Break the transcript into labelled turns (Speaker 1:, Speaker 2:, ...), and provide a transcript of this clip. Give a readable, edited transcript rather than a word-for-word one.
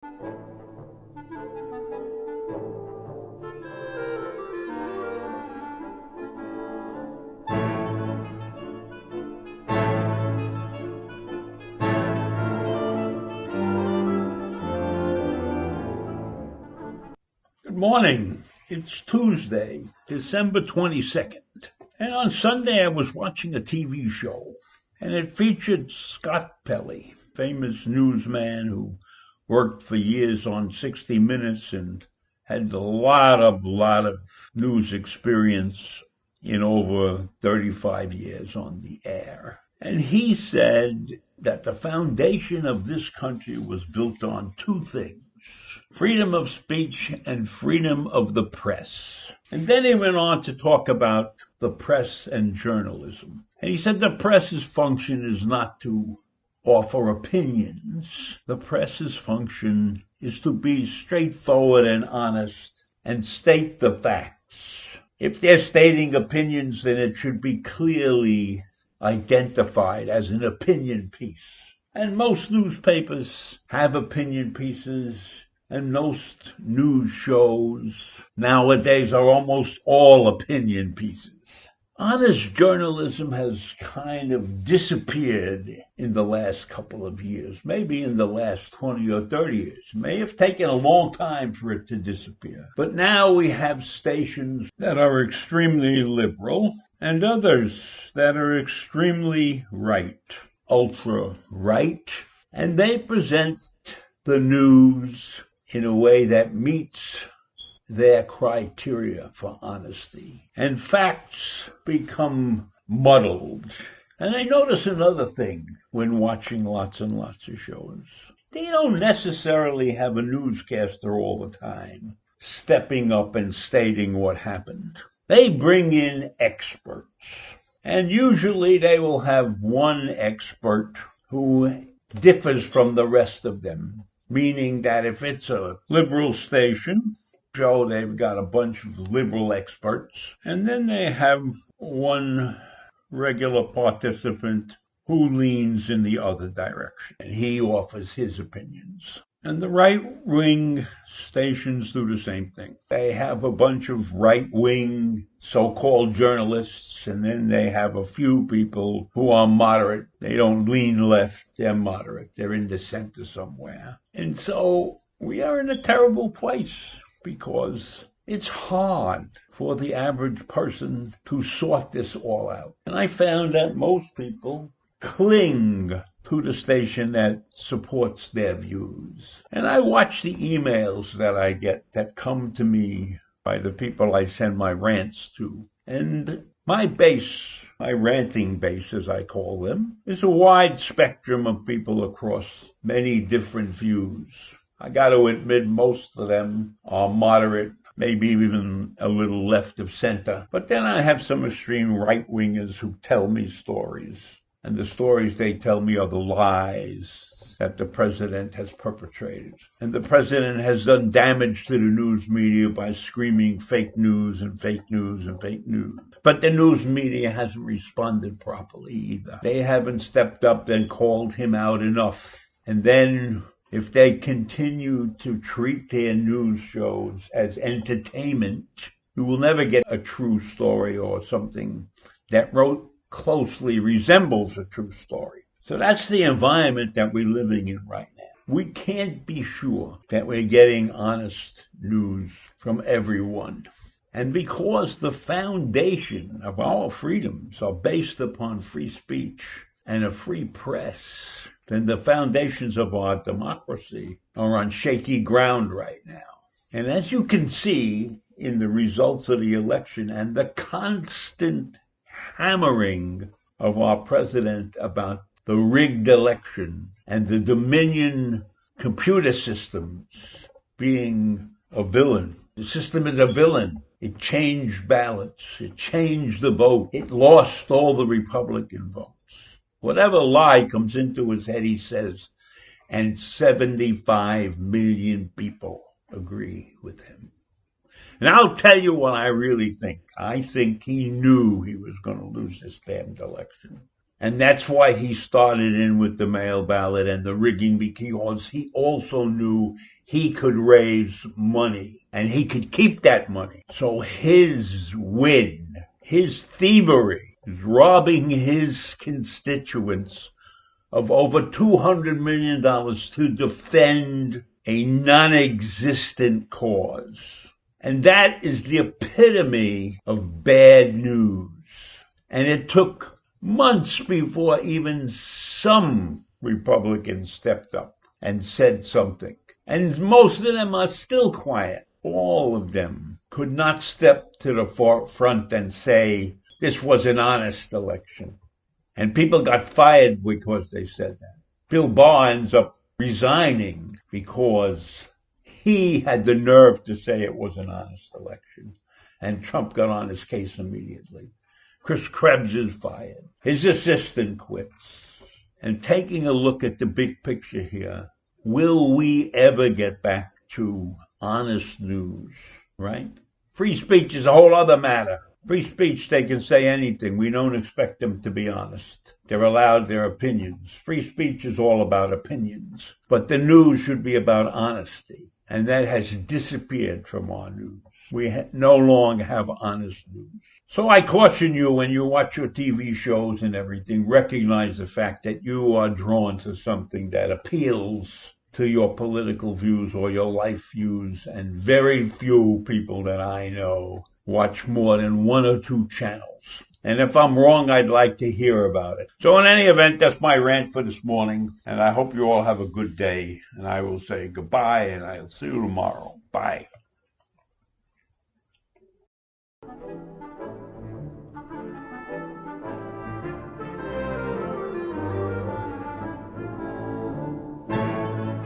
Speaker 1: Good morning. It's Tuesday, December 22nd. And on Sunday I was watching a TV show, and it featured Scott Pelley, famous newsman who worked for years on 60 Minutes and had a lot of news experience in over 35 years on the air. And he said that the foundation of this country was built on two things: freedom of speech and freedom of the press. And then he went on to talk about the press and journalism. And he said the press's function is not to offer opinions. The press's function is to be straightforward and honest and state the facts. If they're stating opinions, then it should be clearly identified as an opinion piece. And most newspapers have opinion pieces, and most news shows nowadays are almost all opinion pieces. Honest journalism has kind of disappeared in the last couple of years, maybe in the last 20 or 30 years. It may have taken a long time for it to disappear. But now we have stations that are extremely liberal and others that are extremely right, ultra right, and they present the news in a way that meets their criteria for honesty. And facts become muddled. And I notice another thing when watching lots and lots of shows. They don't necessarily have a newscaster all the time stepping up and stating what happened. They bring in experts. And usually they will have one expert who differs from the rest of them. Meaning that if it's a liberal station, show they've got a bunch of liberal experts, and then they have one regular participant who leans in the other direction, and he offers his opinions. And the right-wing stations do the same thing. They have a bunch of right-wing so-called journalists, and then they have a few people who are moderate. They don't lean left, they're moderate. They're in the center somewhere. And so we are in a terrible place because it's hard for the average person to sort this all out. And I found that most people cling to the station that supports their views. And I watch the emails that I get that come to me by the people I send my rants to. And my base, my ranting base as I call them, is a wide spectrum of people across many different views. I got to admit most of them are moderate, maybe even a little left of center. But then I have some extreme right-wingers who tell me stories. And the stories they tell me are the lies that the president has perpetrated. And the president has done damage to the news media by screaming fake news and fake news and fake news. But the news media hasn't responded properly either. They haven't stepped up and called him out enough. And then if they continue to treat their news shows as entertainment, you will never get a true story or something that closely resembles a true story. So that's the environment that we're living in right now. We can't be sure that we're getting honest news from everyone. And because the foundation of our freedoms are based upon free speech and a free press, then the foundations of our democracy are on shaky ground right now. And as you can see in the results of the election and the constant hammering of our president about the rigged election and the Dominion computer systems being a villain. The system is a villain. It changed ballots. It changed the vote. It lost all the Republican votes. Whatever lie comes into his head, he says, and 75 million people agree with him. And I'll tell you what I really think. I think he knew he was going to lose this damned election. And that's why he started in with the mail ballot and the rigging, because he also knew he could raise money and he could keep that money. So his win, his thievery, is robbing his constituents of over $200 million to defend a non-existent cause. And that is the epitome of bad news. And it took months before even some Republicans stepped up and said something. And most of them are still quiet. All of them could not step to the forefront and say this was an honest election. And people got fired because they said that. Bill Barr ends up resigning because he had the nerve to say it was an honest election. And Trump got on his case immediately. Chris Krebs is fired. His assistant quits. And taking a look at the big picture here, will we ever get back to honest news, right? Free speech is a whole other matter. Free speech, they can say anything. We don't expect them to be honest. They're allowed their opinions. Free speech is all about opinions. But the news should be about honesty. And that has disappeared from our news. We no longer have honest news. So I caution you, when you watch your TV shows and everything, recognize the fact that you are drawn to something that appeals to your political views or your life views. And very few people that I know watch more than one or two channels. And if I'm wrong, I'd like to hear about it. So in any event, that's my rant for this morning. And I hope you all have a good day. And I will say goodbye, and I'll see you tomorrow. Bye.